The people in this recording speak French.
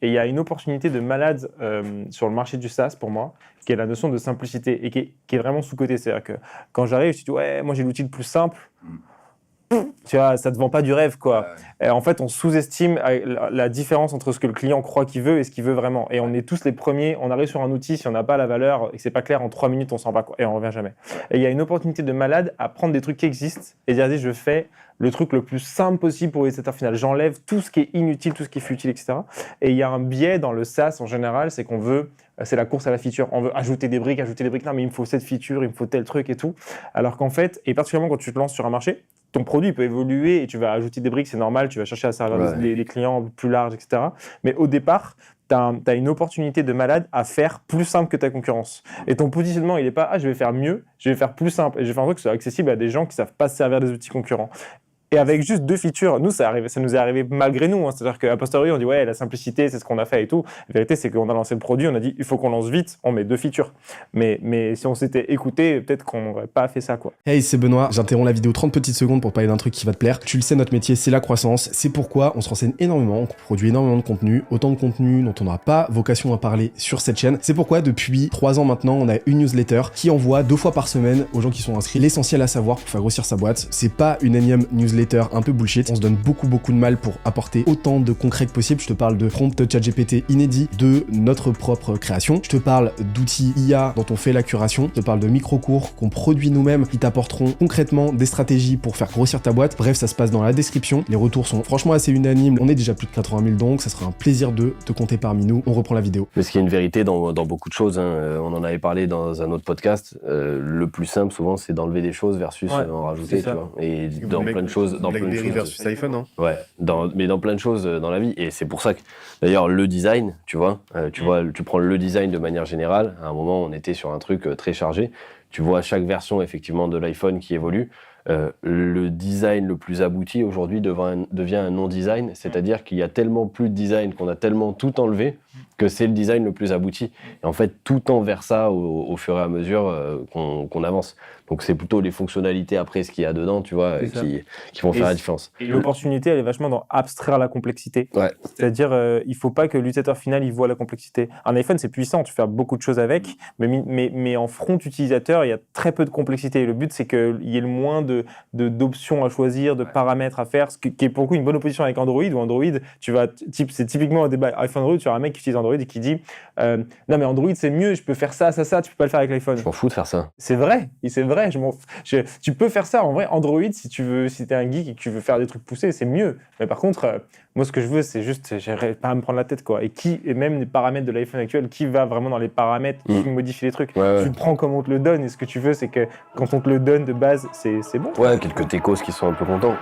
Et il y a une opportunité de malade sur le marché du SaaS pour moi, qui est la notion de simplicité et qui est vraiment sous-cotée. C'est-à-dire que quand j'arrive, je me dis ouais, moi j'ai l'outil le plus simple. Tu vois, ça te vend pas du rêve, quoi. Et en fait, on sous-estime la différence entre ce que le client croit qu'il veut et ce qu'il veut vraiment. Et on est tous les premiers, on arrive sur un outil, si on n'a pas la valeur et que c'est pas clair, en 3 minutes, on s'en va, quoi, et on revient jamais. Et il y a une opportunité de malade à prendre des trucs qui existent et dire, je fais le truc le plus simple possible pour l'utilisateur final. J'enlève tout ce qui est inutile, tout ce qui est futile, etc. Et il y a un biais dans le SaaS en général, c'est qu'on veut, c'est la course à la feature. On veut ajouter des briques. Non, mais il me faut cette feature, il me faut tel truc et tout. Alors qu'en fait, et particulièrement quand tu te lances sur un marché, ton produit peut évoluer et tu vas ajouter des briques, c'est normal, tu vas chercher à servir les clients plus larges, etc. Mais au départ, tu as une opportunité de malade à faire plus simple que ta concurrence. Et ton positionnement, il n'est pas « je vais faire mieux, je vais faire plus simple ». Et je vais faire un truc qui soit accessible à des gens qui ne savent pas se servir des outils concurrents. Et avec juste 2 features, nous, ça nous est arrivé malgré nous. Hein. C'est-à-dire qu'à posteriori, on dit, ouais, la simplicité, c'est ce qu'on a fait et tout. La vérité, c'est qu'on a lancé le produit, on a dit, il faut qu'on lance vite, on met 2 features. Mais si on s'était écouté, peut-être qu'on n'aurait pas fait ça, quoi. Hey, c'est Benoît. J'interromps la vidéo 30 petites secondes pour parler d'un truc qui va te plaire. Tu le sais, notre métier, c'est la croissance. C'est pourquoi on se renseigne énormément, on produit énormément de contenu, autant de contenu dont on n'aura pas vocation à parler sur cette chaîne. C'est pourquoi, depuis 3 ans maintenant, on a une newsletter qui envoie 2 fois par semaine aux gens qui sont inscrits l'essentiel à savoir pour faire grossir sa boîte. C'est pas une énième newsletter un peu bullshit. On se donne beaucoup de mal pour apporter autant de concret que possible. Je te parle de prompt ChatGPT inédit, de notre propre création. Je te parle d'outils IA dont on fait la curation. Je te parle de micro-cours qu'on produit nous-mêmes qui t'apporteront concrètement des stratégies pour faire grossir ta boîte. Bref, ça se passe dans la description. Les retours sont franchement assez unanimes. On est déjà plus de 80 000 donc ça sera un plaisir de te compter parmi nous. On reprend la vidéo. Mais ce qui est une vérité dans beaucoup de choses, hein, on en avait parlé dans un autre podcast, le plus simple souvent c'est d'enlever des choses versus en rajouter, tu vois. Et dans plein de choses. Versus iPhone, hein. Ouais, mais dans plein de choses dans la vie. Et c'est pour ça que, d'ailleurs, le design, tu vois, tu prends le design de manière générale. À un moment, on était sur un truc très chargé. Tu vois chaque version, effectivement, de l'iPhone qui évolue. Le design le plus abouti aujourd'hui devient un non-design, c'est-à-dire qu'il y a tellement plus de design, qu'on a tellement tout enlevé, que c'est le design le plus abouti. Et en fait, tout tend vers ça au fur et à mesure qu'on avance. Donc c'est plutôt les fonctionnalités après, ce qu'il y a dedans, tu vois, qui vont faire la différence. Et l'opportunité, elle est vachement dans abstraire la complexité. Ouais. C'est-à-dire, il faut pas que l'utilisateur final, il voit la complexité. Un iPhone, c'est puissant, tu fais beaucoup de choses avec, mais en front utilisateur, il y a très peu de complexité. Et le but, c'est qu'il y ait le moins d'options à choisir, de paramètres à faire, ce qui est pour le coup une bonne opposition avec Android, où Android, c'est typiquement un débat iPhone Android, tu as un mec qui utilise Android et qui dit non mais Android c'est mieux, je peux faire ça, tu peux pas le faire avec l'iPhone. Je m'en fous de faire ça. C'est vrai, tu peux faire ça en vrai. Android, si t'es un geek et que tu veux faire des trucs poussés, c'est mieux. Mais par contre, moi ce que je veux, c'est juste, j'aimerais pas à me prendre la tête, quoi. Et même les paramètres de l'iPhone actuel, qui va vraiment dans les paramètres, qui modifie les trucs. Tu le prends comme on te le donne, et ce que tu veux, c'est que quand on te le donne de base, c'est bon. Ouais, quelques techos qui sont un peu contents.